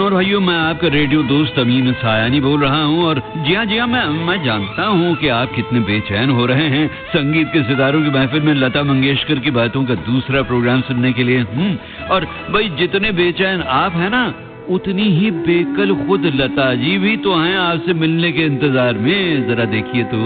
और भाइयों, मैं आपका रेडियो दोस्त अमीन सायानी बोल रहा हूँ। और जी हाँ, मैं जानता हूँ कि आप कितने बेचैन हो रहे हैं संगीत के सितारों की महफिल में लता मंगेशकर की बातों का दूसरा प्रोग्राम सुनने के लिए। और भाई, जितने बेचैन आप हैं ना, उतनी ही बेकल खुद लता जी भी तो हैं आपसे मिलने के इंतजार में। जरा देखिए तो।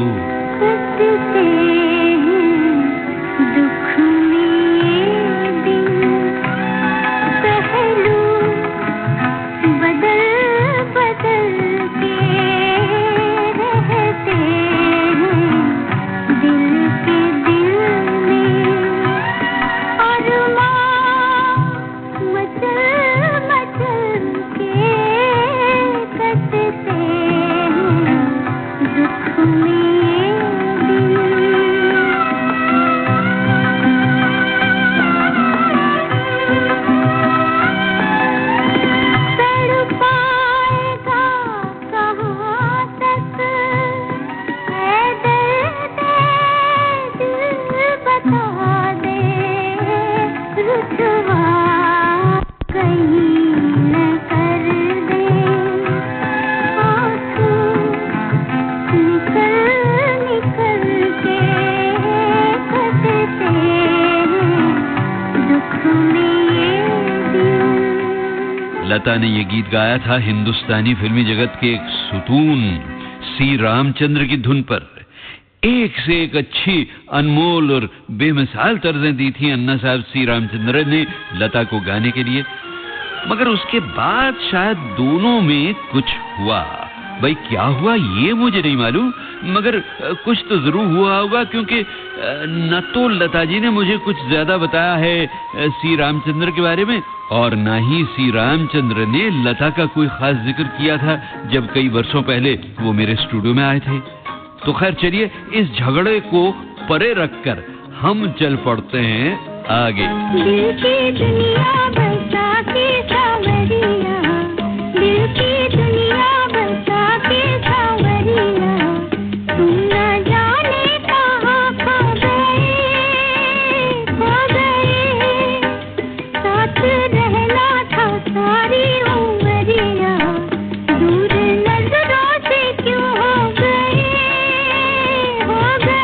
लता ने ये गीत गाया था हिंदुस्तानी फिल्मी जगत के एक सुतून सी रामचंद्र की धुन पर। एक से एक अच्छी, अनमोल और बेमिसाल तर्जें दी थी अन्ना साहब सी रामचंद्र ने लता को गाने के लिए। मगर उसके बाद शायद दोनों में कुछ हुआ। भाई, क्या हुआ ये मुझे नहीं मालूम, मगर कुछ तो जरूर हुआ होगा, क्योंकि न तो लता जी ने मुझे कुछ ज्यादा बताया है सी रामचंद्र के बारे में, और न ही सी रामचंद्र ने लता का कोई खास जिक्र किया था जब कई वर्षों पहले वो मेरे स्टूडियो में आए थे। तो खैर, चलिए इस झगड़े को परे रखकर हम चल पड़ते हैं आगे। दिल की दुनिया बसा के सावरिया, दिल की दुनिया बसा के सावरिया, तुम न जाने कहाँ खो गए, साथ रहना था सारी उमरिया, दूर नजरों से क्यों हो गए, हो गए।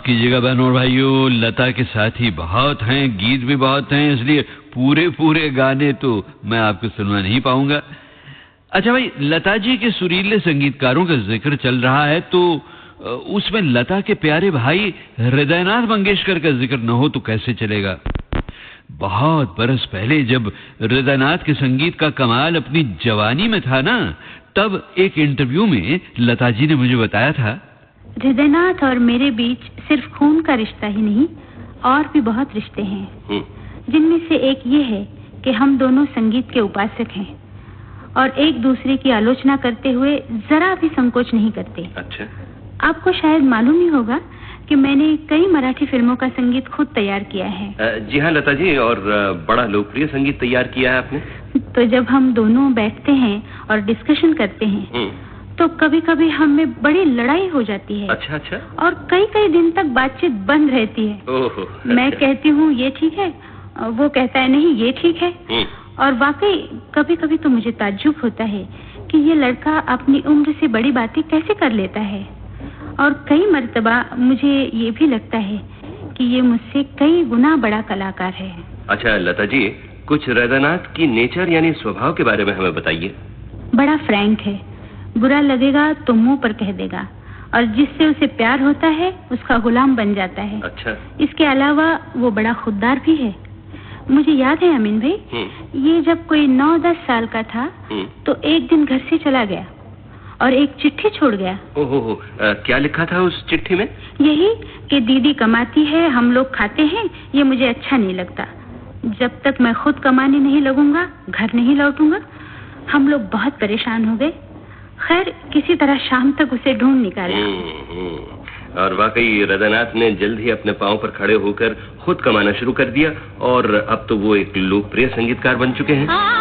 कीजिएगा बहनों और भाइयों, लता के साथी बहुत हैं, गीत भी बहुत हैं, इसलिए पूरे गाने तो मैं आपको सुनवा नहीं पाऊंगा। अच्छा भाई, लता जी के सुरीले संगीतकारों का जिक्र चल रहा है, तो उसमें लता के प्यारे भाई हृदयनाथ मंगेशकर का जिक्र न हो तो कैसे चलेगा। बहुत बरस पहले जब हृदयनाथ के संगीत का कमाल अपनी जवानी में था ना, तब एक इंटरव्यू में लता जी ने मुझे बताया था, हृदयनाथ और मेरे बीच सिर्फ खून का रिश्ता ही नहीं, और भी बहुत रिश्ते हैं, जिनमें से एक ये है कि हम दोनों संगीत के उपासक हैं और एक दूसरे की आलोचना करते हुए जरा भी संकोच नहीं करते। अच्छा। आपको शायद मालूम ही होगा कि मैंने कई मराठी फिल्मों का संगीत खुद तैयार किया है। जी हाँ लता जी, और बड़ा लोकप्रिय संगीत तैयार किया है आपने। तो जब हम दोनों बैठते हैं और डिस्कशन करते हैं, तो कभी कभी हम में बड़ी लड़ाई हो जाती है। अच्छा अच्छा। और कई कई दिन तक बातचीत बंद रहती है। ओहो। मैं कहती हूँ ये ठीक है, वो कहता है नहीं ये ठीक है। और वाकई कभी कभी तो मुझे ताज्जुब होता है कि ये लड़का अपनी उम्र से बड़ी बातें कैसे कर लेता है। और कई मर्तबा मुझे ये भी लगता है कि ये मुझसे कई गुना बड़ा कलाकार है। अच्छा लता जी, कुछ रैदानाथ की नेचर यानी स्वभाव के बारे में हमें बताइए। बड़ा फ्रैंक है, बुरा लगेगा तो मुंह पर कह देगा, और जिससे उसे प्यार होता है उसका गुलाम बन जाता है। अच्छा। इसके अलावा वो बड़ा खुददार भी है। मुझे याद है अमीन भाई, ये जब कोई 9-10 साल का था तो एक दिन घर से चला गया और एक चिट्ठी छोड़ गया। ओहो, क्या लिखा था उस चिट्ठी में? यही कि दीदी कमाती है, हम लोग खाते हैं, ये मुझे अच्छा नहीं लगता। जब तक मैं खुद कमाने नहीं लगूंगा घर नहीं लौटूंगा। हम लोग बहुत परेशान हो गए। खैर किसी तरह शाम तक उसे ढूंढ निकाला। और वाकई रैदानाथ ने जल्द ही अपने पांव पर खड़े होकर खुद कमाना शुरू कर दिया और अब तो वो एक लोकप्रिय संगीतकार बन चुके हैं।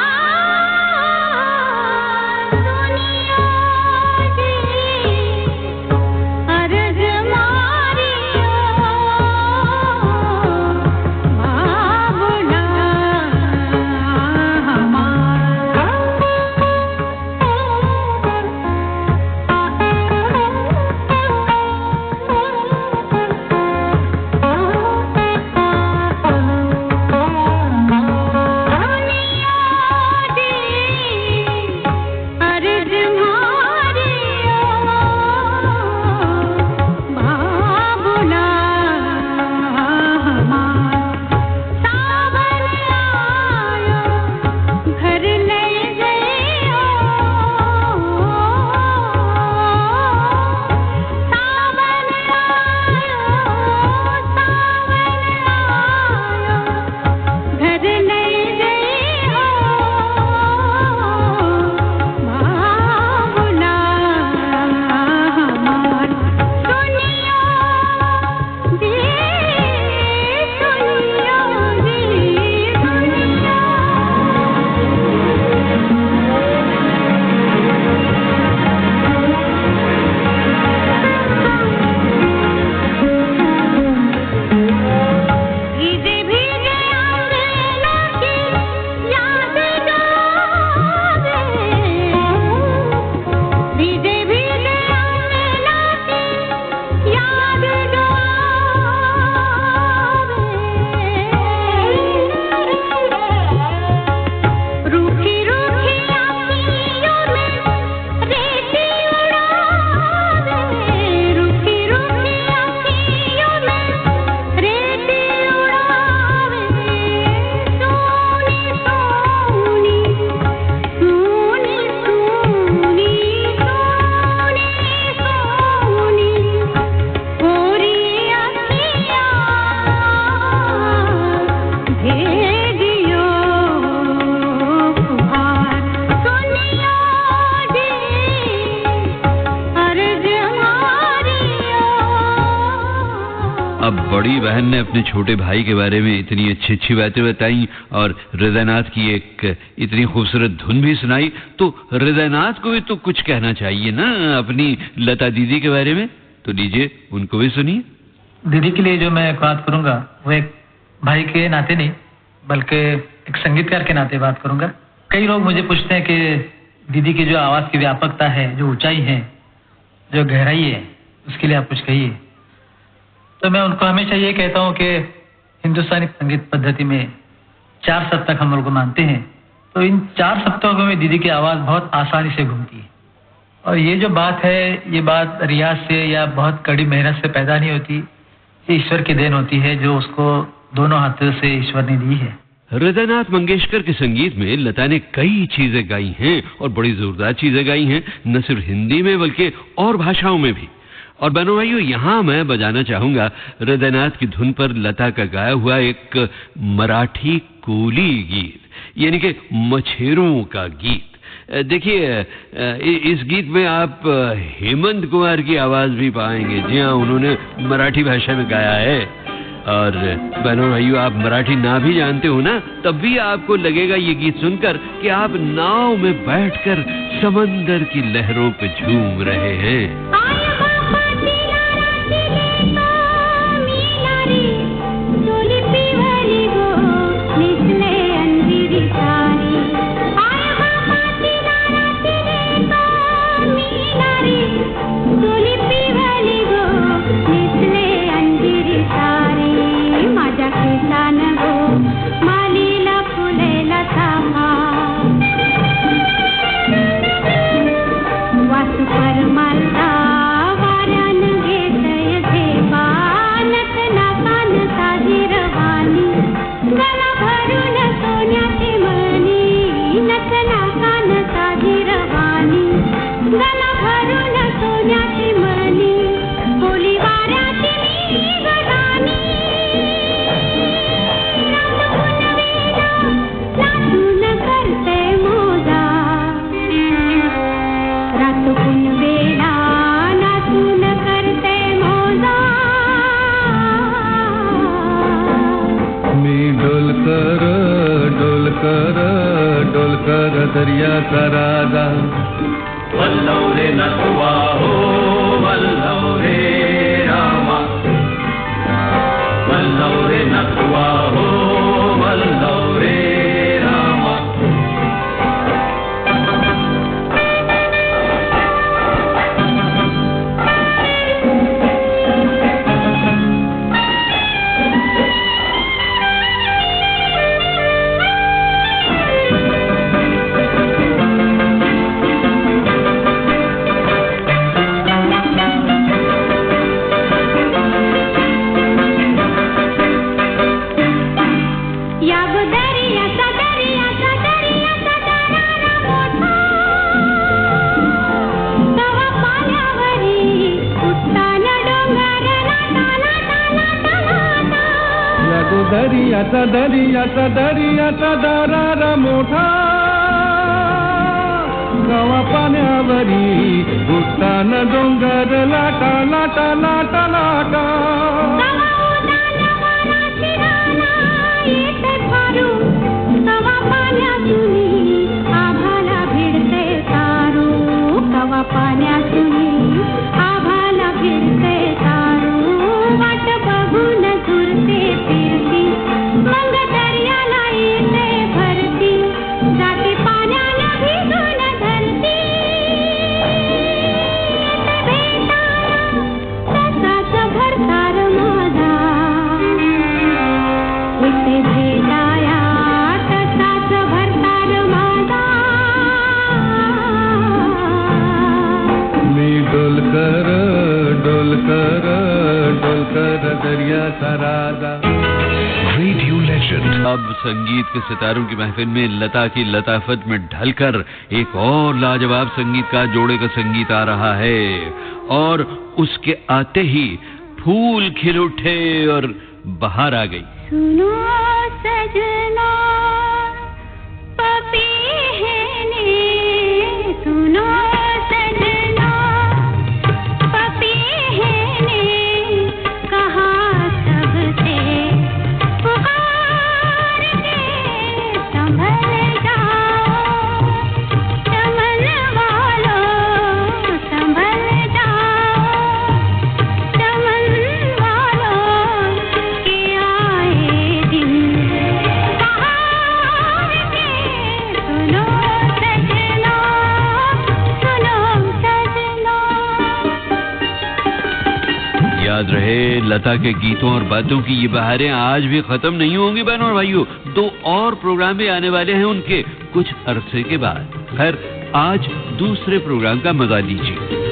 अब बड़ी बहन ने अपने छोटे भाई के बारे में इतनी अच्छी अच्छी बातें बताई और रैदानाथ की एक इतनी खूबसूरत धुन भी सुनाई, तो रैदानाथ को भी तो कुछ कहना चाहिए ना अपनी लता दीदी के बारे में। तो लीजिए उनको भी सुनिए। दीदी के लिए जो मैं बात करूंगा वो एक भाई के नाते नहीं बल्कि एक संगीतकार के नाते बात करूंगा। कई लोग मुझे पूछते हैं कि दीदी की जो आवाज़ की व्यापकता है, जो ऊंचाई है, जो गहराई है, उसके लिए आप कुछ कहिए। तो मैं उनको हमेशा ये कहता हूँ कि हिंदुस्तानी संगीत पद्धति में 4 सप्तक हम लोग मानते हैं, तो इन 4 सप्तकों में दीदी की आवाज़ बहुत आसानी से घूमती है। और ये जो बात है, ये बात रियाज से या बहुत कड़ी मेहनत से पैदा नहीं होती, ये ईश्वर की देन होती है जो उसको दोनों हाथों से ईश्वर ने दी है। रैदानाथ मंगेशकर के संगीत में लता ने कई चीजें गाई हैं और बड़ी जोरदार चीजें गाई हैं, न सिर्फ हिंदी में बल्कि और भाषाओं में भी। और बहनों भाइयों, यहाँ मैं बजाना चाहूंगा रैदानाथ की धुन पर लता का गाया हुआ एक मराठी कोली गीत, यानी कि मछेरों का गीत। देखिए, इस गीत में आप हेमंत कुमार की आवाज भी पाएंगे। जी हाँ, उन्होंने मराठी भाषा में गाया है। और बहनों भाइयों, आप मराठी ना भी जानते हो ना, तब भी आपको लगेगा ये गीत सुनकर कि आप नाव में बैठकर समंदर की लहरों पे झूम रहे हैं। दर्याचा राजा वल्लव रे नटवा हो वल्लव रे रामा वल्लव रे नटवा हो वल्लव रे रामा दर्याचा दरारा मोठा गावा पाण्यावरी भूतान डोंगर लाटा लाटा लाटा लाटा आभाला भिडते तारू कवा पाण्यातुनी आभाला भिडते तारू वाट बघून घुरते फिरती मग दर्याला येते भरती जाते पाण्याला भिजून धरती तसाच भरतार माझा इथे भेटाया तसाच भरतार माझा मी डोलकर डोलकर डोलकर दर्याचा राजा। Radio legend. अब संगीत के सितारों की महफिल में लता की लताफत में ढलकर एक और लाजवाब संगीतकार जोड़े का संगीत आ रहा है और उसके आते ही फूल खिल उठे और बहार आ गई। सुनो सजना पपीहने सुनो सजना पपीहने कहा सबसे पुकार के संभल जाओ चमन वालों संभल जाओ चमन वालों के आए दिन बहार के सुनो सजना याद रहे लता के गीतों और बातों की ये बहारें आज भी खत्म नहीं होंगी बहनों और भाइयों। 2 और प्रोग्राम भी आने वाले हैं उनके कुछ अरसे के बाद। खैर आज दूसरे प्रोग्राम का मजा लीजिए।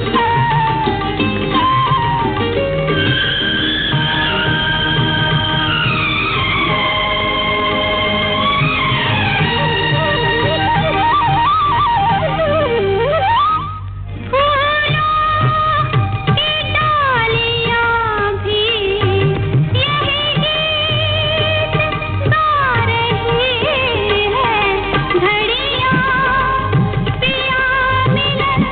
घड़ियां पिया मिलन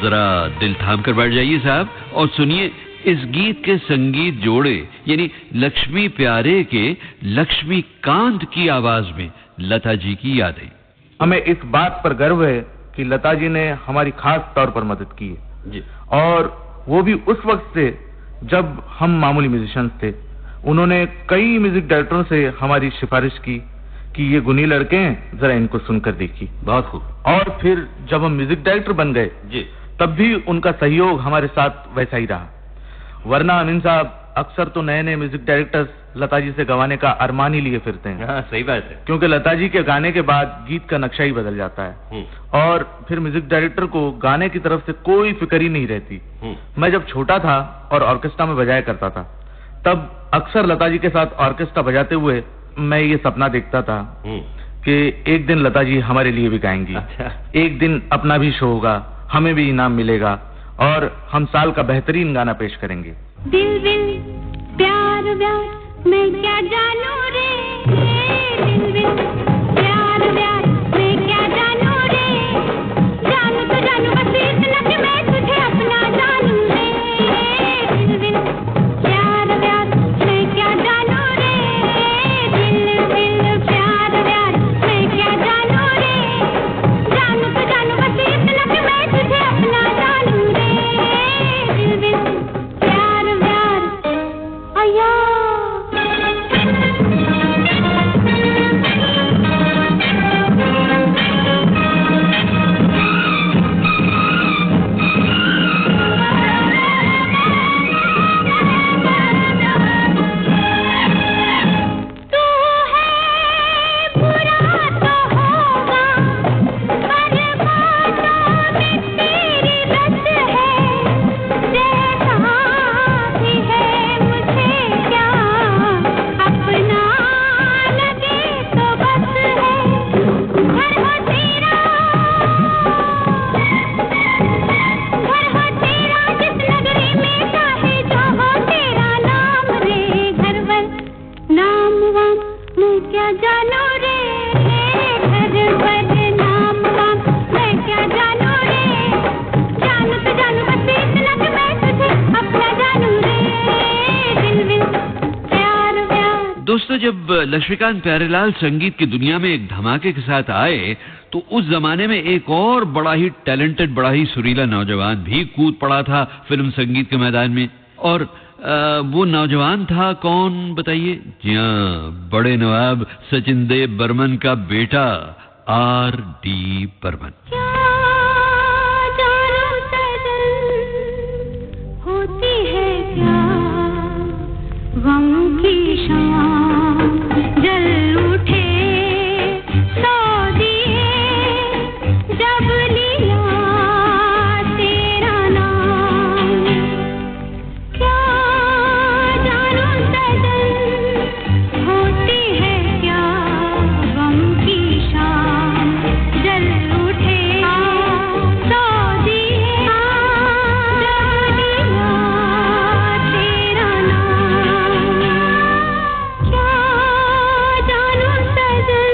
जरा दिल थाम कर बैठ जाइए साहब और सुनिए इस गीत के संगीत जोड़े यानी लक्ष्मी प्यारे के लक्ष्मीकांत की आवाज में लता जी की यादें। हमें इस बात पर गर्व है कि लता जी ने हमारी खास तौर पर मदद की है जी, और वो भी उस वक्त से जब हम मामूली म्यूजिशियंस थे। उन्होंने कई म्यूजिक डायरेक्टरों से हमारी सिफारिश की कि ये गुणी लड़के हैं, जरा इनको सुनकर देखिए। बहुत खूब। और फिर जब हम म्यूजिक डायरेक्टर बन गए जी, तब भी उनका सहयोग हमारे साथ वैसा ही रहा। वरना अमीन साहब अक्सर तो नए नए म्यूजिक डायरेक्टर्स लता जी से गवाने का अरमान ही लिए फिरते हैं। हाँ, सही बात है। क्योंकि लता जी के गाने के बाद गीत का नक्शा ही बदल जाता है और फिर म्यूजिक डायरेक्टर को गाने की तरफ से कोई फिक्र ही नहीं रहती। मैं जब छोटा था और ऑर्केस्ट्रा में बजाया करता था, तब अक्सर लता जी के साथ ऑर्केस्ट्रा बजाते हुए मैं ये सपना देखता था कि एक दिन लता जी हमारे लिए भी गाएंगी। अच्छा। एक दिन अपना भी शो होगा, हमें भी इनाम मिलेगा और हम साल का बेहतरीन गाना पेश करेंगे। दिल दिल प्यार व्यार मैं क्या जानू रे, दिल दिल प्यार व्यार मैं क्या जानू रे, जानू तो जानू बस इतना कि मैं तुझे अपना जानू रे, दिल दिल प्यार व्यार मैं क्या जानू रे, दिल दिल प्यार व्यार मैं क्या जानू रे, जानू तो जानू बस इतना कि मैं तुझे अपना जानू रे, दिल दिल प्यार व्यार आया। दोस्तों, जब लक्ष्मीकांत प्यारेलाल संगीत की दुनिया में एक धमाके के साथ आए तो उस जमाने में एक और बड़ा ही टैलेंटेड, बड़ा ही सुरीला नौजवान भी कूद पड़ा था फिल्म संगीत के मैदान में। और वो नौजवान था कौन बताइए? जी हाँ, बड़े नवाब सचिन देव बर्मन का बेटा R.D. बर्मन। होती है क्या गम की शाम, जल उठे सौ दिए जब लिया तेरा नाम, क्या जानू सजन होती है क्या गम की शाम, जल उठे सौ दिए जब लिया तेरा नाम, क्या जानू सजन।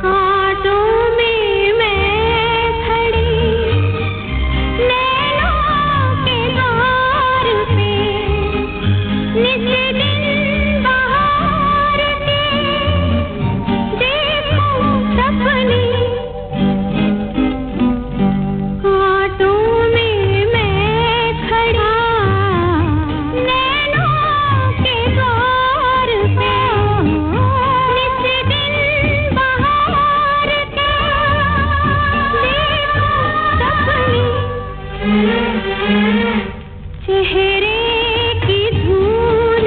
कांटों में मैं खड़ी नैनों के द्वार पे, निज दिन बहार के देखूं सपने, कांटों में मैं खड़ी नैनों के द्वार पे, निज दिन बहार के देखूं सपने, चेहरे की धूल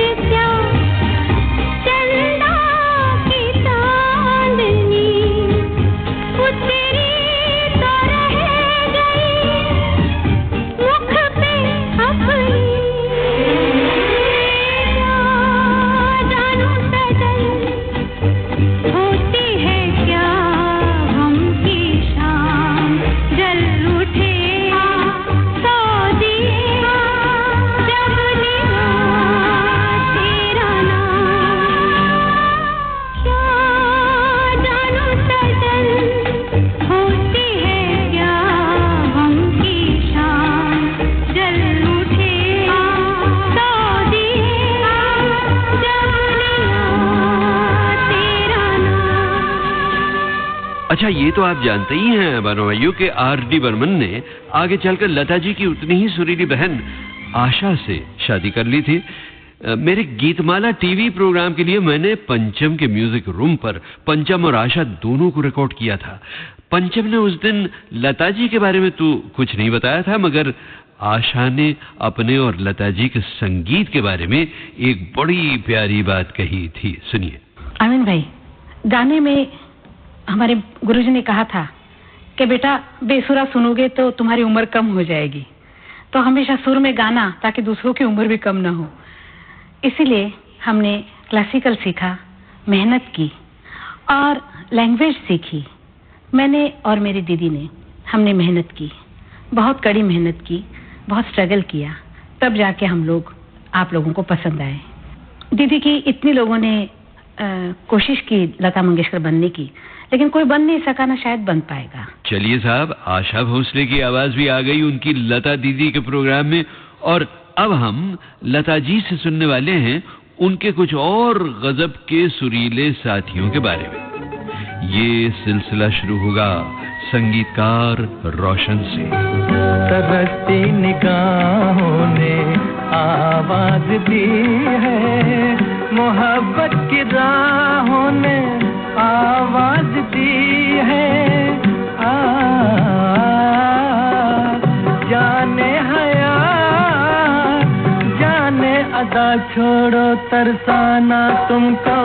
अच्छा, ये तो आप जानते ही हैं बनवाइयों के R.D. बर्मन ने आगे चलकर लता जी की उतनी ही सुरीली बहन आशा से शादी कर ली थी। मेरे गीतमाला टीवी प्रोग्राम के लिए मैंने पंचम के म्यूजिक रूम पर पंचम और आशा दोनों को रिकॉर्ड किया था। पंचम ने उस दिन लता जी के बारे में तो कुछ नहीं बताया था, मगर आशा ने अपने और लता जी के संगीत के बारे में एक बड़ी प्यारी बात कही थी। सुनिए। आमिन भाई, गाने में हमारे गुरुजी ने कहा था कि बेटा बेसुरा सुनोगे तो तुम्हारी उम्र कम हो जाएगी, तो हमेशा सुर में गाना ताकि दूसरों की उम्र भी कम ना हो। इसीलिए हमने क्लासिकल सीखा, मेहनत की और लैंग्वेज सीखी। मैंने और मेरी दीदी ने, हमने मेहनत की, बहुत कड़ी मेहनत की, बहुत स्ट्रगल किया, तब जाके हम लोग आप लोगों को पसंद आए। दीदी की इतनी लोगों ने कोशिश की लता मंगेशकर बनने की, लेकिन कोई बन नहीं सका, ना शायद बन पाएगा। चलिए साहब, आशा भोसले की आवाज भी आ गई उनकी लता दीदी के प्रोग्राम में, और अब हम लता जी से सुनने वाले हैं उनके कुछ और गजब के सुरीले साथियों के बारे में। ये सिलसिला शुरू होगा संगीतकार रोशन से। तरसती निगाहों ने आवाज दी है, मोहब्बत की राहों ने आवाज दी है। जाने हया जाने अदा छोड़ो, तरसाना तुमको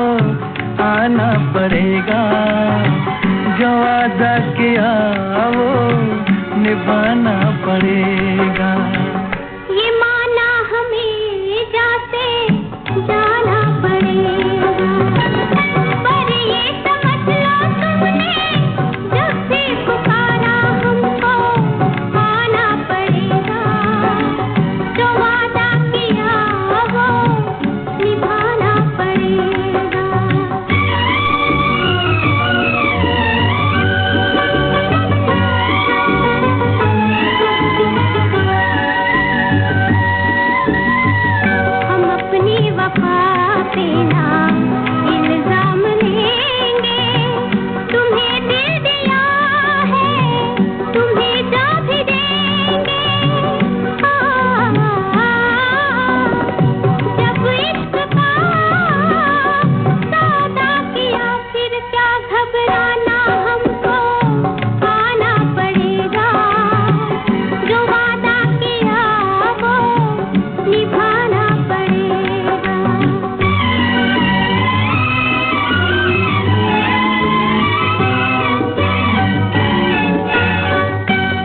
आना पड़ेगा। जो वादा किया वो निभाना पड़ेगा। ये माना हमें जाते जाना पड़ेगा, पर ये समझ लो तुमने जब से पुकारा हमको आना पड़ेगा। जो वादा किया वो निभाना पड़ेगा।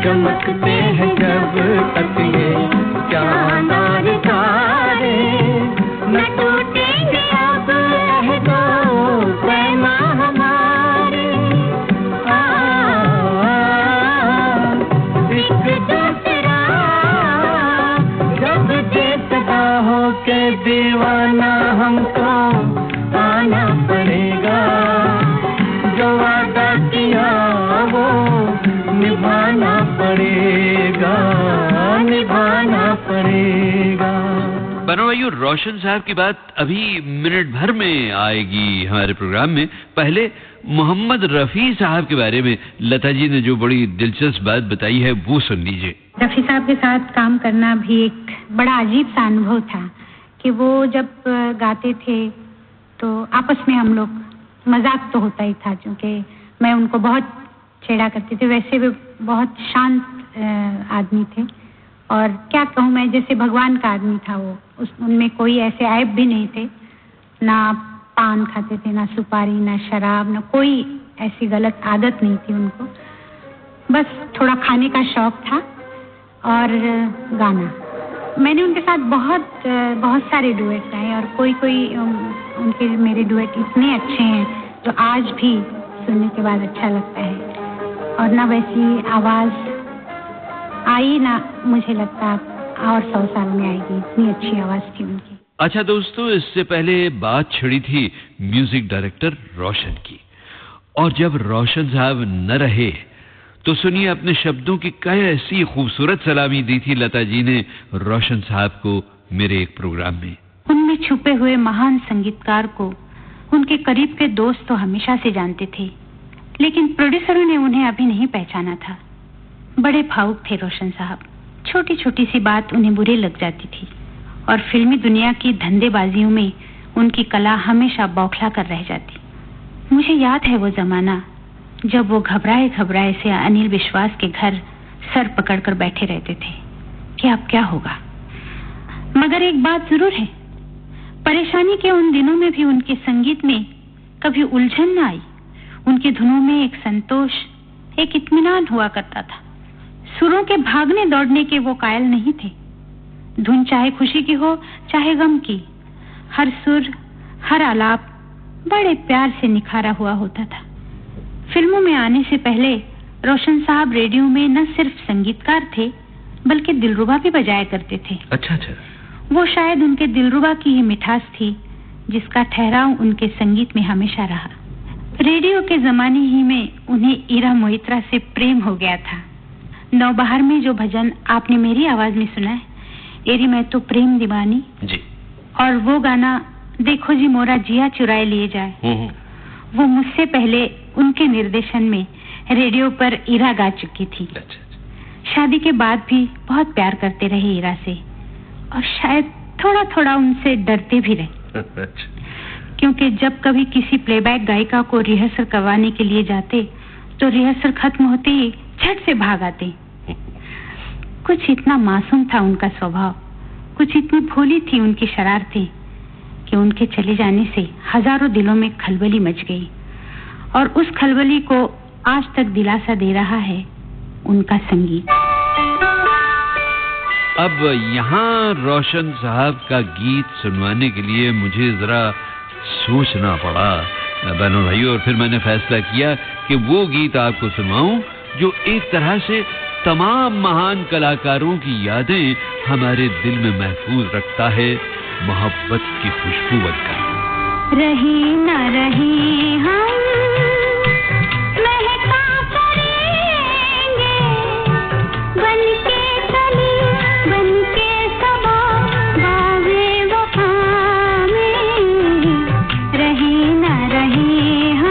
चमकते हैं जब तक ये चांद और तारे, न टूटेंगे अब अहदो पैमा हमारे। एक दूसरा जब देखता हो के दीवाना हमको आना पड़ेगा। जो वादा किया वो निभाना पड़ेगा, निभाना पड़ेगा। बनवाइयों, रोशन साहब की बात अभी मिनट भर में आएगी हमारे प्रोग्राम में। पहले मोहम्मद रफी साहब के बारे में लता जी ने जो बड़ी दिलचस्प बात बताई है वो सुन लीजिए। रफी साहब के साथ काम करना भी एक बड़ा अजीब सा अनुभव था कि वो जब गाते थे तो आपस में हम लोग मजाक तो होता ही था, क्योंकि मैं उनको बहुत छेड़ा करती थी। वैसे भी बहुत शांत आदमी थे, और क्या कहूँ मैं, जैसे भगवान का आदमी था वो। उनमें कोई ऐसे ऐब भी नहीं थे, ना पान खाते थे, ना सुपारी, ना शराब, ना कोई ऐसी गलत आदत नहीं थी उनको। बस थोड़ा खाने का शौक था और गाना। मैंने उनके साथ बहुत सारे डुएट गाए, और कोई उनके मेरे डुएट इतने अच्छे हैं जो आज भी सुनने के बाद अच्छा लगता है। और ना वैसी आवाज आई, ना मुझे लगता और 100 साल में आएगी, इतनी अच्छी आवाज थी उनकी। अच्छा दोस्तों, इससे पहले बात छिड़ी थी म्यूजिक डायरेक्टर रोशन की, और जब रोशन साहब न रहे तो सुनिए अपने शब्दों की कैसी खूबसूरत सलामी दी थी लता जी ने रोशन साहब को मेरे एक प्रोग्राम में। उनमें छुपे हुए महान संगीतकार को उनके करीब के दोस्त तो हमेशा से जानते थे, लेकिन प्रोड्यूसरों ने उन्हें अभी नहीं पहचाना था। बड़े भावुक थे रोशन साहब। छोटी छोटी सी बात उन्हें बुरी लग जाती थी और फिल्मी दुनिया की धंधेबाजियों में उनकी कला हमेशा बौखला कर रह जाती। मुझे याद है वो जमाना जब वो घबराए घबराए से अनिल विश्वास के घर सर पकड़कर बैठे रहते थे कि अब क्या होगा। मगर एक बात जरूर है, परेशानी के उन दिनों में भी उनके संगीत में कभी उलझन न आई। उनकी धुनों में एक संतोष, एक इत्मीनान हुआ करता था। सुरों के भागने दौड़ने के वो कायल नहीं थे। धुन चाहे खुशी की हो चाहे गम की, हर सुर हर आलाप बड़े प्यार से निखारा हुआ होता था। फिल्मों में आने से पहले रोशन साहब रेडियो में न सिर्फ संगीतकार थे बल्कि दिलरुबा भी बजाया करते थे। अच्छा अच्छा। वो शायद उनके दिलरुबा की ही मिठास थी जिसका ठहराव उनके संगीत में हमेशा रहा। रेडियो के जमाने ही में उन्हें ईरा मोहित्रा से प्रेम हो गया था। नौबहार में जो भजन आपने मेरी आवाज में सुना है, एरी मैं तो प्रेम दीवानी जी, और वो गाना देखो जी मोरा जिया चुराए लिए जाए, वो मुझसे पहले उनके निर्देशन में रेडियो पर ईरा गा चुकी थी। शादी के बाद भी बहुत प्यार करते रहे ईरा से और शायद थोड़ा थोड़ा उनसे डरते भी रहे। क्योंकि जब कभी किसी प्लेबैक गायिका को रिहर्सल करवाने के लिए जाते तो रिहर्सल खत्म होते ही झट से भाग आते। कुछ इतना मासूम था उनका स्वभाव, कुछ इतनी भोली थी उनकी शरारतें कि उनके चले जाने से हजारों दिलों में खलबली मच गई और उस खलबली को आज तक दिलासा दे रहा है उनका संगीत। अब यहाँ रोशन साहब का गीत सुनवाने के लिए मुझे जरा सोचना पड़ा बहनों भाइयों, और फिर मैंने फैसला किया कि वो गीत आपको सुनवाऊं जो एक तरह से तमाम महान कलाकारों की यादें हमारे दिल में महफूज रखता है, मोहब्बत की खुशबू बनकर। रही न रही हम महका करेंगे, बनके कली बनके सबा बावे वफा में, रही न रही हम।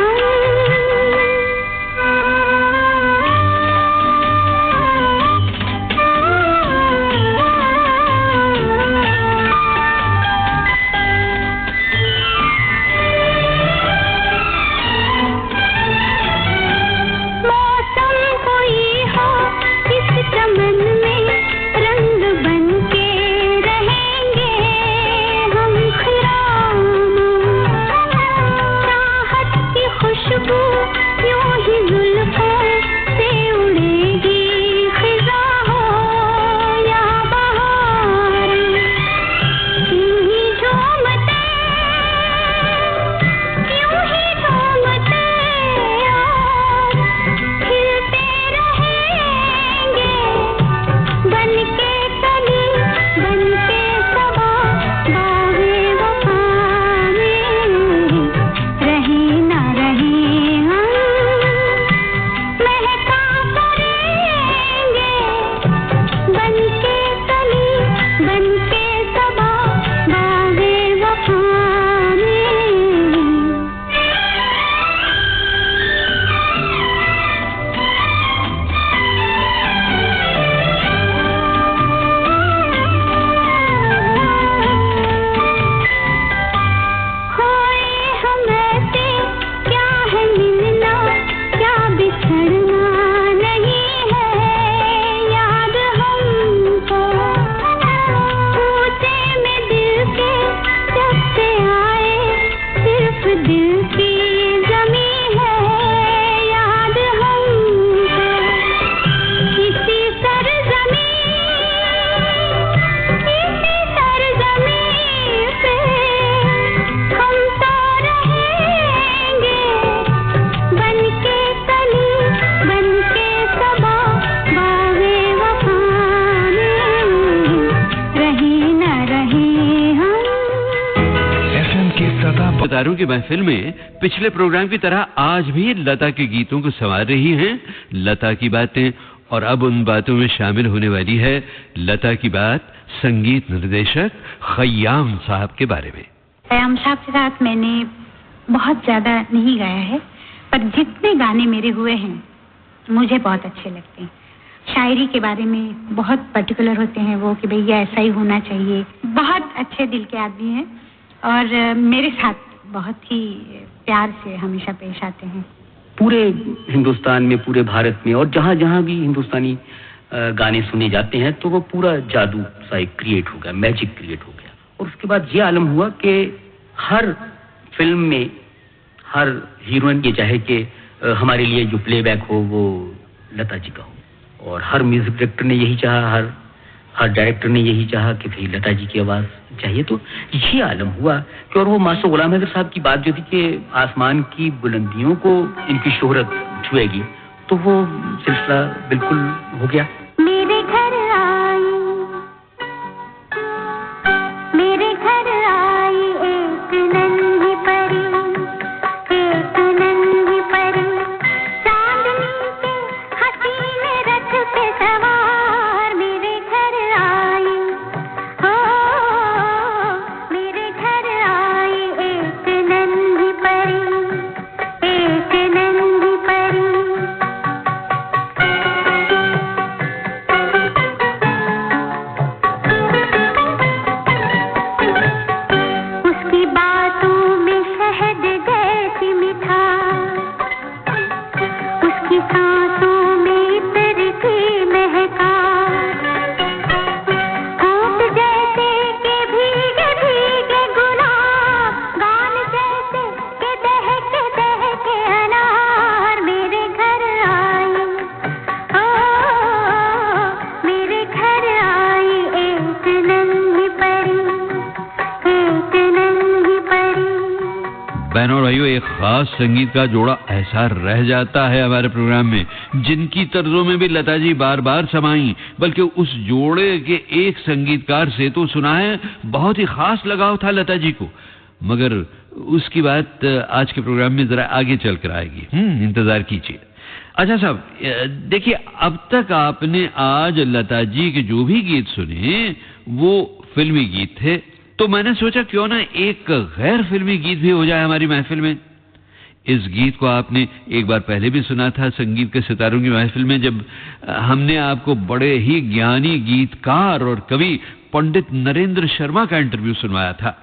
सितारों की महफिल में पिछले प्रोग्राम की तरह आज भी लता के गीतों को संवार रही हैं लता की बातें, और अब उन बातों में शामिल होने वाली है लता की बात संगीत निर्देशक खयाम साहब के बारे में। खयाम साहब के साथ मैंने बहुत ज्यादा नहीं गाया है, पर जितने गाने मेरे हुए हैं मुझे बहुत अच्छे लगते हैं। शायरी के बारे में बहुत पर्टिकुलर होते हैं वो कि भैया ऐसा ही होना चाहिए। बहुत अच्छे दिल के आदमी हैं और मेरे साथ बहुत ही प्यार से हमेशा पेश आते हैं। पूरे हिंदुस्तान में, पूरे भारत में और जहाँ जहाँ भी हिंदुस्तानी गाने सुने जाते हैं तो वो पूरा जादू सा एक क्रिएट हो गया, मैजिक क्रिएट हो गया। और उसके बाद ये आलम हुआ कि हर फिल्म में हर हीरोइन ये चाहे कि हमारे लिए जो प्लेबैक हो वो लता जी का हो, और हर म्यूजिक डायरेक्टर ने यही चाहा, हर डायरेक्टर ने यही चाहा कि भाई लता जी की आवाज़ चाहिए। तो ये आलम हुआ कि और वो मास्टर गुलाम हैदर साहब की बात जो थी कि आसमान की बुलंदियों को इनकी शोहरत छुएगी, तो वो सिलसिला बिल्कुल हो गया। मेरे घर आई एक नन्ही परी, एक नन्ही परी, चांदनी के हसीन रथ पे सवार। मेरे घर आई, हो मेरे घर आई एक नन्ही परी, एक नन्ही परी। उसकी बातों में शहद जैसी मिठास, उसकी सांसों में इत्र की महकास, होंठ जैसे के भीगे भीगे गुलाब, गाल जैसे के दहके दहके अनार। मेरे घर आई, ओ मेरे घर आई एक नन्ही परी, एक नन्ही परी। बहनों और भाइयों, एक खास संगीत का जोड़ा ऐसा रह जाता है हमारे प्रोग्राम में जिनकी तर्जों में भी लता जी बार बार समाई, बल्कि उस जोड़े के एक संगीतकार से तो सुना है बहुत ही खास लगाव था लता जी को। मगर उसकी बात आज के प्रोग्राम में जरा आगे चलकर आएगी, इंतजार कीजिए। अच्छा साहब, देखिए, अब तक आपने आज लता जी के जो भी गीत सुने वो फिल्मी गीत थे, तो मैंने सोचा क्यों ना एक गैर फिल्मी गीत भी हो जाए हमारी महफिल में। इस गीत को आपने एक बार पहले भी सुना था संगीत के सितारों की महफिल में, जब हमने आपको बड़े ही ज्ञानी गीतकार और कवि पंडित नरेंद्र शर्मा का इंटरव्यू सुनवाया था।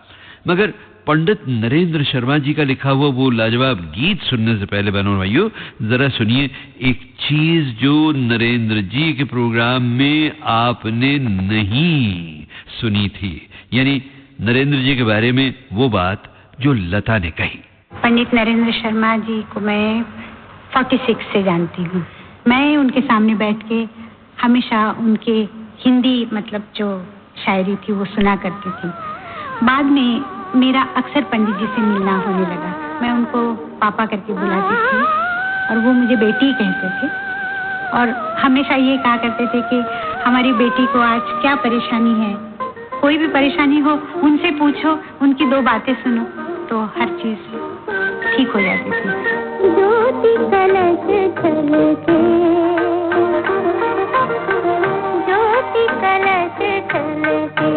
मगर पंडित नरेंद्र शर्मा जी का लिखा हुआ वो लाजवाब गीत सुनने से पहले बहनों और भाइयों, जरा सुनिए एक चीज जो नरेंद्र जी के प्रोग्राम में आपने नहीं सुनी थी, यानी नरेंद्र जी के बारे में वो बात जो लता ने कही। पंडित नरेंद्र शर्मा जी को मैं 46 से जानती हूँ। मैं उनके सामने बैठ के हमेशा उनके हिंदी मतलब जो शायरी थी वो सुना करती थी। बाद में मेरा अक्सर पंडित जी से मिलना होने लगा। मैं उनको पापा करके बुलाती थी और वो मुझे बेटी कहते थे, और हमेशा ये कहा करते थे कि हमारी बेटी को आज क्या परेशानी है, कोई भी परेशानी हो उनसे पूछो, उनकी 2 बातें सुनो तो हर चीज ठीक हो जाती थी। ज्योति कलश छलके, ज्योति कलश छलके,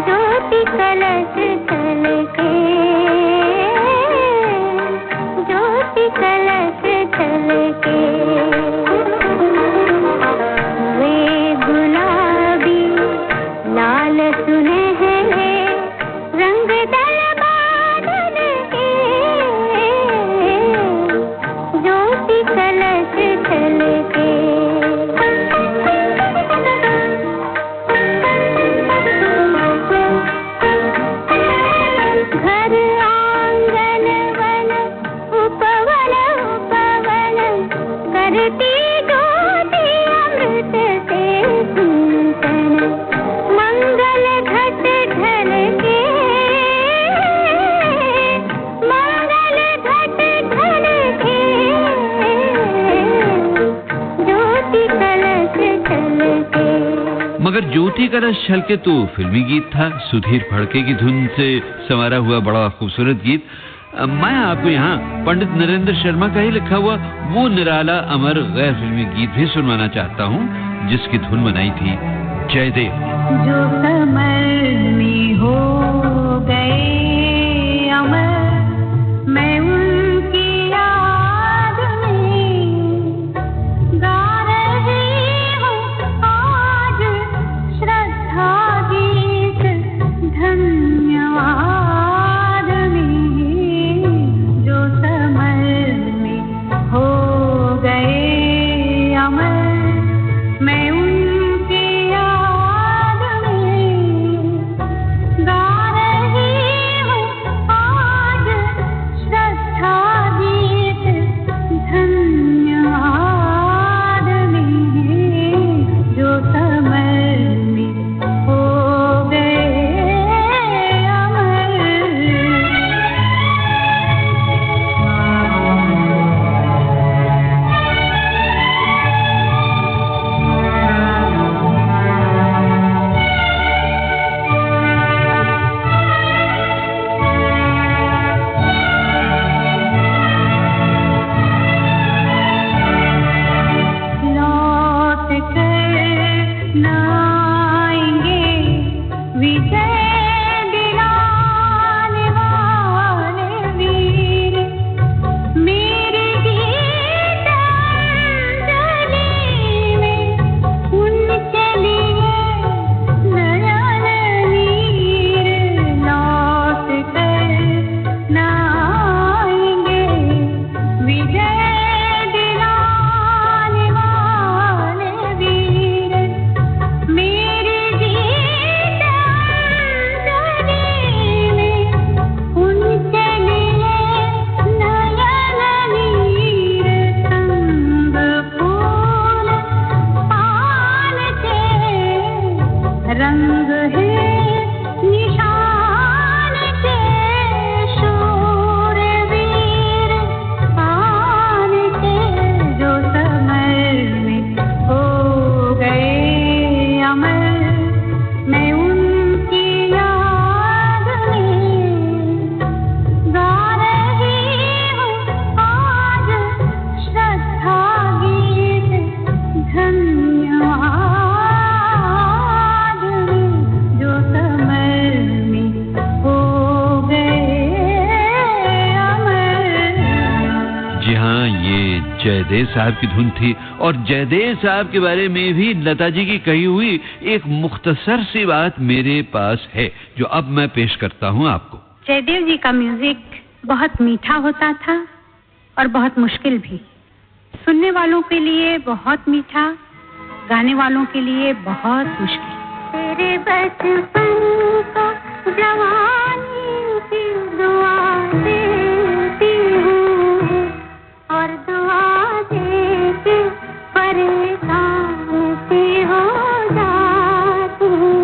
ज्योति कलश छलके, ज्योति कलश छलके। वे गुलाबी लाल सुनहरे रंग दल बादल के, ज्योति कलश छलके। घर आंगन वन उपवन उपवन करती ज्योति अमृत से चिंतन। मंगल घट ढल के, मंगल घट ढल के, ज्योति कलश छलके। मगर ज्योति कलश छलके तो फिल्मी गीत था, सुधीर फड़के की धुन से संवारा हुआ बड़ा खूबसूरत गीत। मैं आपको यहाँ पंडित नरेंद्र शर्मा का ही लिखा हुआ वो निराला अमर गैर फिल्मी गीत भी सुनवाना चाहता हूँ जिसकी धुन बनाई थी जयदेव ने। जो कमल में हो गए अमर, जयदेव साहब की धुन थी। और जयदेव साहब के बारे में भी लता जी की कही हुई एक मुख्तसर सी बात मेरे पास है, जो अब मैं पेश करता हूँ आपको। जयदेव जी का म्यूजिक बहुत मीठा होता था और बहुत मुश्किल भी। सुनने वालों के लिए बहुत मीठा, गाने वालों के लिए बहुत मुश्किल। तेरे बचपन को जवानी की दुआ देती हूँ और दुआ दे के परेशान सी हो जाती हूँ।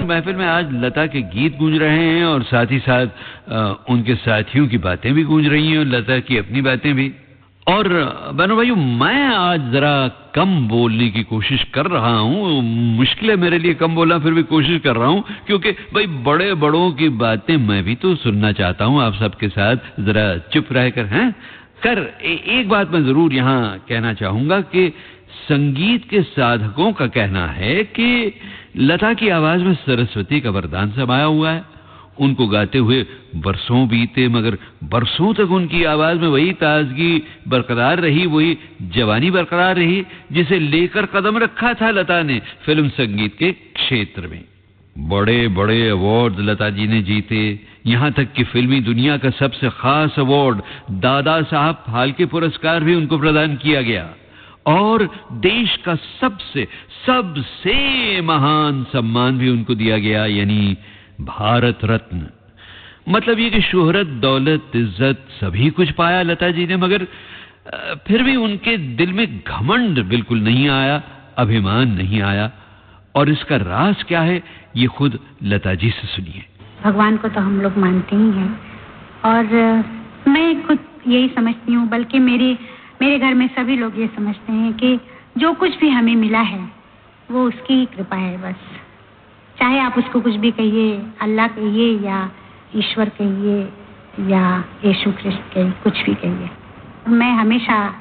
महफिल में आज लता के गीत गूंज रहे हैं और साथ ही साथ उनके साथियों की बातें भी गूंज रही हैं और लता की अपनी बातें भी। और बहनों भाइयों, मैं आज जरा कम बोलने की कोशिश कर रहा हूँ। मुश्किल है मेरे लिए कम बोलना, फिर भी कोशिश कर रहा हूँ, क्योंकि भाई बड़े बड़ों की बातें मैं भी तो सुनना चाहता हूँ आप सबके साथ जरा चुप रहकर हैं। एक बात मैं जरूर यहाँ कहना चाहूंगा कि संगीत के साधकों का कहना है कि लता की आवाज में सरस्वती का वरदान समाया हुआ है। उनको गाते हुए बरसों बीते, मगर बरसों तक उनकी आवाज में वही ताजगी बरकरार रही, वही जवानी बरकरार रही, जिसे लेकर कदम रखा था लता ने फिल्म संगीत के क्षेत्र में। बड़े बड़े अवार्ड लता जी ने जीते, यहाँ तक कि फिल्मी दुनिया का सबसे खास अवार्ड दादा साहब फाल्के पुरस्कार भी उनको प्रदान किया गया। और देश का सबसे महान सम्मान भी उनको दिया गया, यानी भारत रत्न। मतलब ये कि शोहरत, दौलत, इज्जत सभी कुछ पाया लता जी ने, मगर फिर भी उनके दिल में घमंड बिल्कुल नहीं आया, अभिमान नहीं आया। और इसका राज क्या है, ये खुद लता जी से सुनिए। भगवान को तो हम लोग मानते ही हैं, और मैं खुद यही समझती हूँ, बल्कि मेरे घर में सभी लोग ये समझते हैं कि जो कुछ भी हमें मिला है वो उसकी ही कृपा है बस। चाहे आप उसको कुछ भी कहिए, अल्लाह कहिए या ईश्वर कहिए या यीशु ख्रिस्त कहिए, कुछ भी कहिए, मैं हमेशा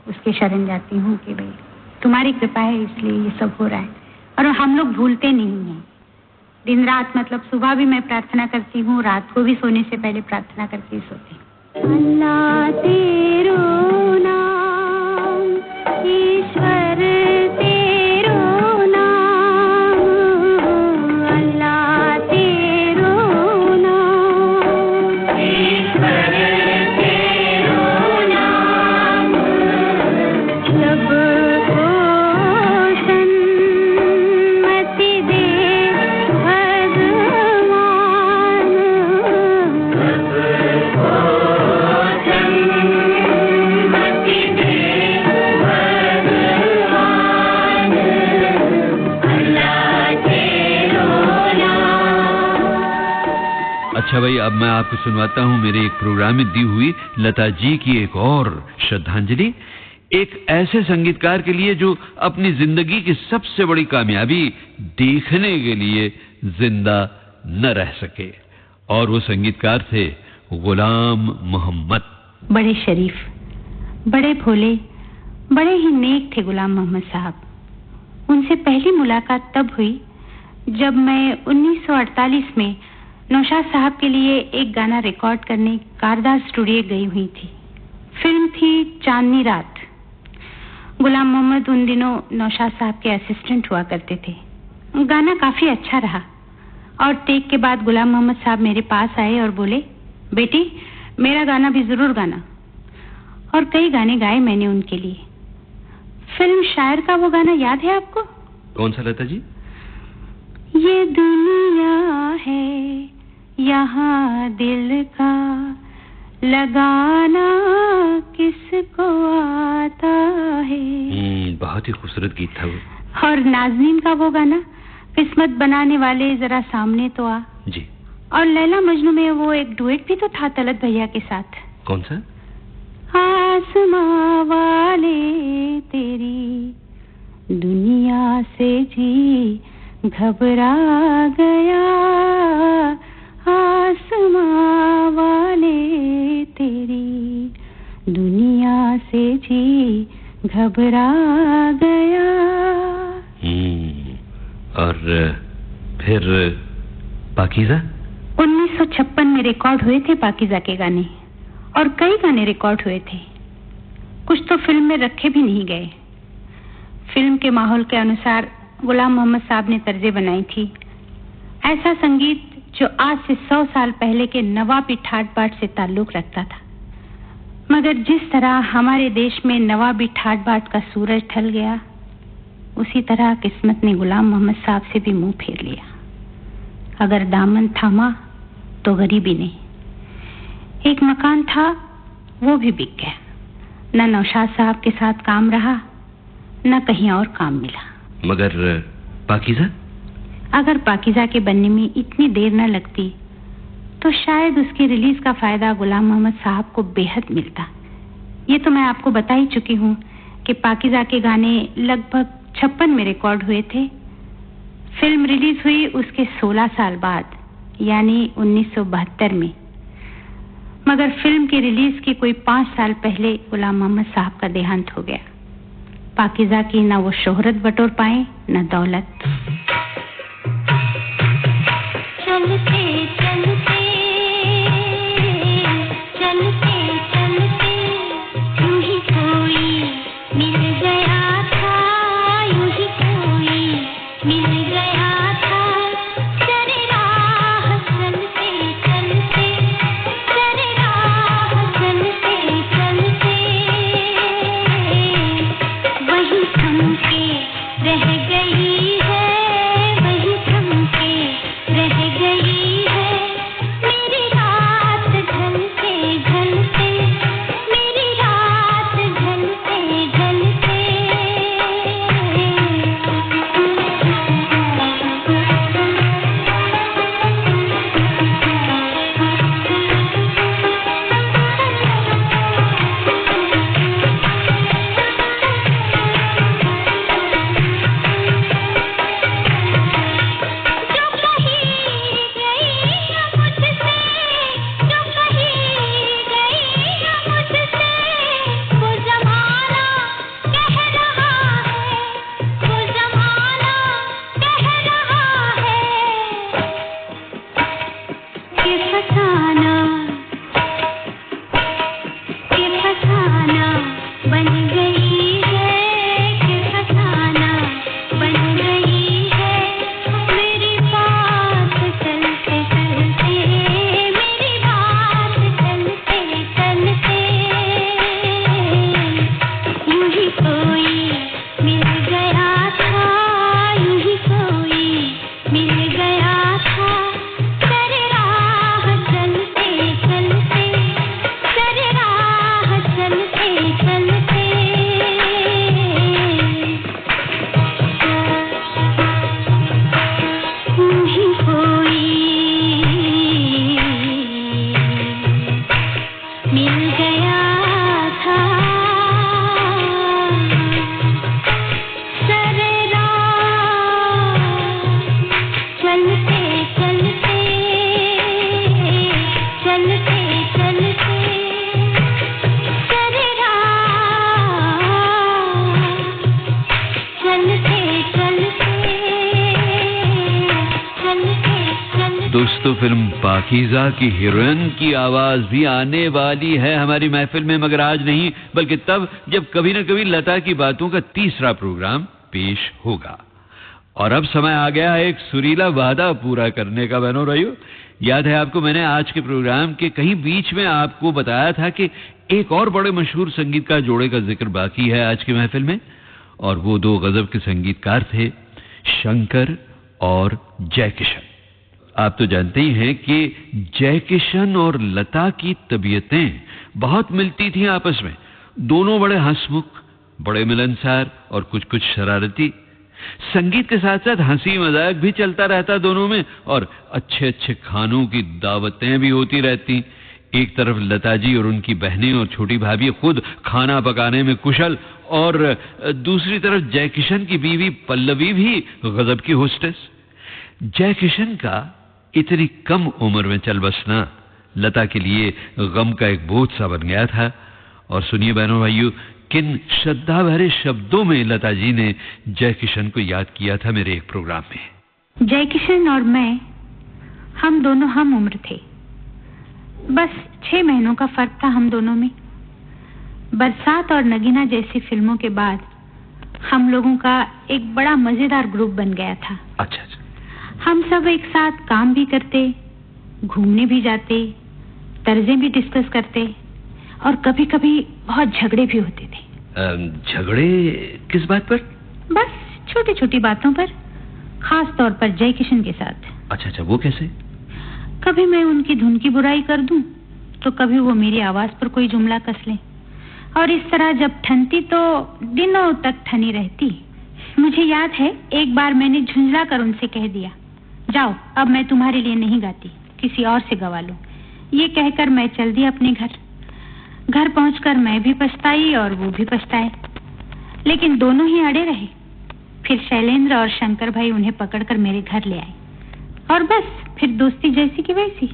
उसके शरण जाती हूँ कि भाई तुम्हारी कृपा है इसलिए ये सब हो रहा है। और हम लोग भूलते नहीं हैं, दिन रात, मतलब सुबह भी मैं प्रार्थना करती हूँ, रात को भी सोने से पहले प्रार्थना करके ही सोती हूँ। अल्लाह तेरो नाम, ईश्वर तेरो नाम, अल्लाह तेरो नाम, ईश्वर तेरो नाम, सबको सन्मति दे भगवान, सबको सन्मति दे भगवान, अल्लाह तेरो नाम। अच्छा भाई, अब मैं आपको सुनवाता हूँ मेरे एक प्रोग्राम में दी हुई लता जी की एक और श्रद्धांजलि, एक ऐसे संगीतकार के लिए जो अपनी जिंदगी की सबसे बड़ी कामयाबी देखने के लिए जिंदा न रह सके। और वो संगीतकार थे गुलाम मोहम्मद। बड़े शरीफ, बड़े भोले, बड़े ही नेक थे गुलाम मोहम्मद साहब। उनसे पहली मुलाकात तब हुई जब मैं 1948 में नौशाद साहब के लिए एक गाना रिकॉर्ड करने कारदार स्टूडियो गई हुई थी। फिल्म थी चांदनी रात। गुलाम मोहम्मद उन दिनों नौशाद साहब के असिस्टेंट हुआ करते थे। गाना काफी अच्छा रहा और टेक के बाद गुलाम मोहम्मद साहब मेरे पास आए और बोले, बेटी मेरा गाना भी जरूर गाना। और कई गाने गाए मैंने उनके लिए। फिल्म शायर का वो गाना याद है आपको? कौन सा लता जी? ये दुनिया है यहाँ दिल का लगाना किसको आता है। बहुत ही खूबसूरत गीत था वो। और नाज़नीन का वो गाना, किस्मत बनाने वाले जरा सामने तो आ। जी। और लैला मजनू में वो एक डुएट भी तो था तलत भैया के साथ। कौन सा? आसमां वाले तेरी दुनिया से जी घबरा गया, आसमां वाले तेरी दुनिया से जी घबरा गया। और फिर पाकीज़ा? 1956 में रिकॉर्ड हुए थे पाकीज़ा के गाने और कई गाने रिकॉर्ड हुए थे। कुछ तो फिल्म में रखे भी नहीं गए। फिल्म के माहौल के अनुसार गुलाम मोहम्मद साहब ने तर्जें बनाई थी। ऐसा संगीत जो आज से 100 साल पहले के नवाबी ठाट बाट से ताल्लुक रखता था। मगर जिस तरह हमारे देश में नवाबी ठाट बाट का सूरज ढल गया, उसी तरह किस्मत ने गुलाम मोहम्मद साहब से भी मुंह फेर लिया। अगर दामन थामा तो गरीबी ने। एक मकान था वो भी बिक गया। न नौशाद साहब के साथ काम रहा, न कहीं और काम मिला। मगर पाकीज़ा? अगर पाकीज़ा के बनने में इतनी देर न लगती तो शायद उसकी रिलीज का फायदा गुलाम मोहम्मद साहब को बेहद मिलता। ये तो मैं आपको बता ही चुकी हूँ कि पाकीज़ा के गाने लगभग 56 में रिकॉर्ड हुए थे। फिल्म रिलीज हुई उसके 16 साल बाद, यानी 1972 में। मगर फिल्म की रिलीज के कोई 5 साल पहले गुलाम मोहम्मद साहब का देहांत हो गया। पाकीज़ा की न वो शोहरत बटोर पाए न दौलत। चलते चलते चलते चलते यूं ही कोई मिल गया था, यूं ही कोई मिल गया था। चले राह चलते चलते, चले राह चलते चलते वही थम के रह गई है, वही थम के रह गई है। दोस्तों, फिल्म पाकीज़ा की हीरोइन की आवाज भी आने वाली है हमारी महफिल में, मगर आज नहीं, बल्कि तब जब कभी न कभी लता की बातों का तीसरा प्रोग्राम पेश होगा। और अब समय आ गया है एक सुरीला वादा पूरा करने का। बहनों भाइयों, याद है आपको, मैंने आज के प्रोग्राम के कहीं बीच में आपको बताया था कि एक और बड़े मशहूर संगीतकार जोड़े का जिक्र बाकी है आज की महफिल में, और वो दो गजब के संगीतकार थे, शंकर और जयकिशन। आप तो जानते ही हैं कि जयकिशन और लता की तबीयतें बहुत मिलती थीं आपस में। दोनों बड़े हंसमुख, बड़े मिलनसार और कुछ कुछ शरारती। संगीत के साथ साथ हंसी मजाक भी चलता रहता दोनों में, और अच्छे अच्छे खानों की दावतें भी होती रहती। एक तरफ लता जी और उनकी बहनें और छोटी भाभी खुद खाना पकाने में कुशल, और दूसरी तरफ जयकिशन की बीवी पल्लवी भी गजब की होस्टेस। जयकिशन का इतनी कम उम्र में चल बसना लता के लिए गम का एक बोझ सा बन गया था। और सुनिए बहनों भाइयों, किन श्रद्धा भरे शब्दों में लता जी ने जयकिशन को याद किया था मेरे एक प्रोग्राम में। जयकिशन और मैं, हम दोनों हम उम्र थे। बस 6 महीनों का फर्क था हम दोनों में। बरसात और नगीना जैसी फिल्मों के बाद हम लोगों का एक बड़ा मजेदार ग्रुप बन गया था। अच्छा। हम सब एक साथ काम भी करते, घूमने भी जाते, तर्जें भी डिस्कस करते, और कभी कभी बहुत झगड़े भी होते थे। झगड़े किस बात पर? बस छोटी छोटी बातों पर, खास तौर पर जयकिशन के साथ। अच्छा, वो कैसे? कभी मैं उनकी धुन की बुराई कर दूं, तो कभी वो मेरी आवाज पर कोई जुमला कस ले, और इस तरह जब ठनती तो दिनों तक ठनी रहती। मुझे याद है एक बार मैंने झुंझला कर उनसे कह दिया, जाओ अब मैं तुम्हारे लिए नहीं गाती, किसी और से गवा लो। ये कहकर मैं चल दी अपने घर। घर पहुंचकर मैं भी पछताई और वो भी पछताए, लेकिन दोनों ही अड़े रहे। फिर शैलेंद्र और शंकर भाई उन्हें पकड़कर मेरे घर ले आए, और बस फिर दोस्ती जैसी की वैसी।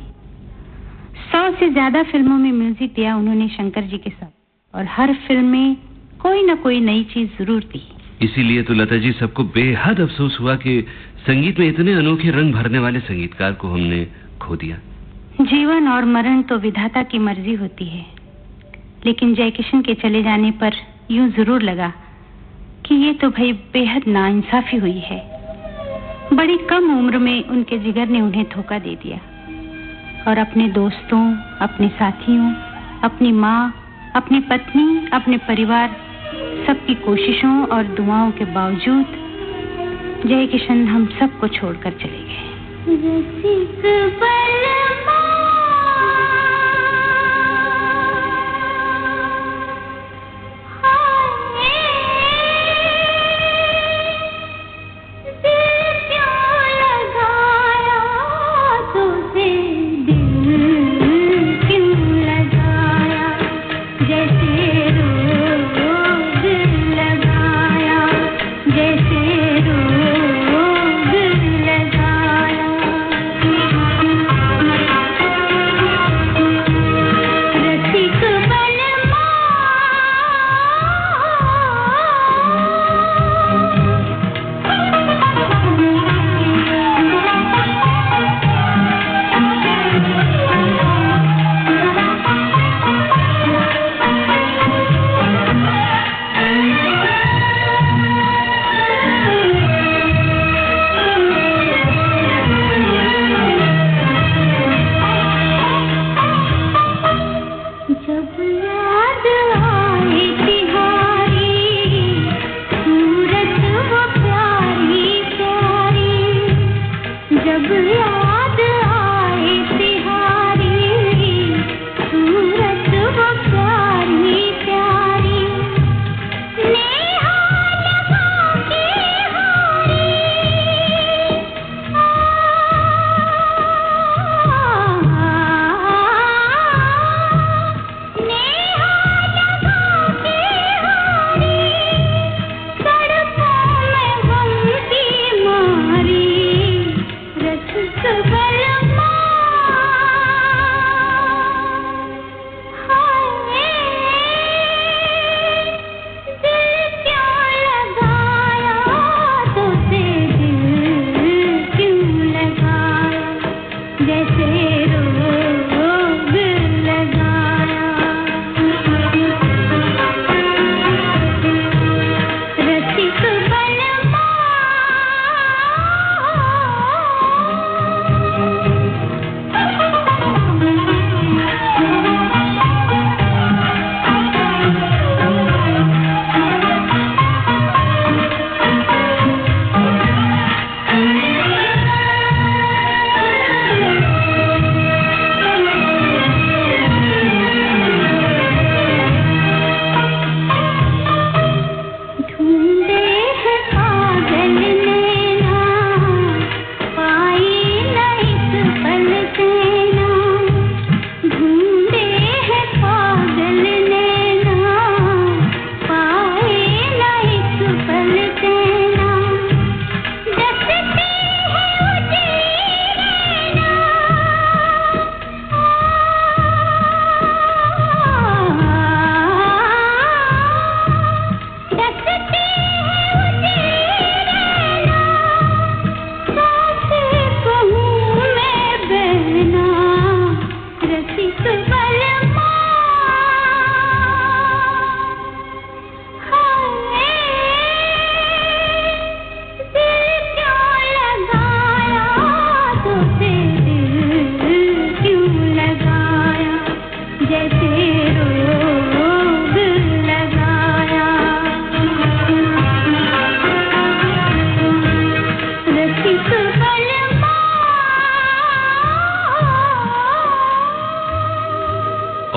100 से ज्यादा फिल्मों में म्यूजिक दिया उन्होंने शंकर जी के साथ, और हर फिल्म में कोई न कोई नई चीज जरूर दी। इसीलिए तो लता जी सबको बेहद अफसोस हुआ कि संगीत में इतने अनोखे रंग भरने वाले संगीतकार को हमने खो दिया। जीवन और मरण तो विधाता की मर्जी होती है, लेकिन जयकिशन के चले जाने पर यूं जरूर लगा कि ये तो भाई बेहद नाइंसाफी हुई है। बड़ी कम उम्र में उनके जिगर ने उन्हें धोखा दे दिया, और अपने दोस्तों, अपने साथियों, अपनी माँ, अपनी पत्नी, अपने परिवार, सबकी कोशिशों और दुआओं के बावजूद जयकिशन हम सबको छोड़कर चले गए।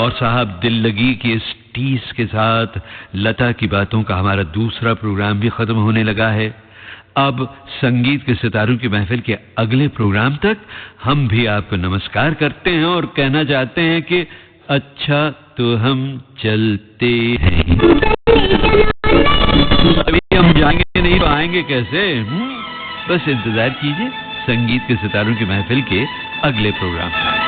और साहब, दिल लगी की इस टीस के साथ लता की बातों का हमारा दूसरा प्रोग्राम भी खत्म होने लगा है। अब संगीत के सितारों की महफिल के अगले प्रोग्राम तक हम भी आपको नमस्कार करते हैं और कहना चाहते हैं कि अच्छा तो हम चलते हैं। अभी हम जाएंगे नहीं तो आएंगे कैसे? बस इंतजार कीजिए संगीत के सितारों की महफिल के अगले प्रोग्राम का।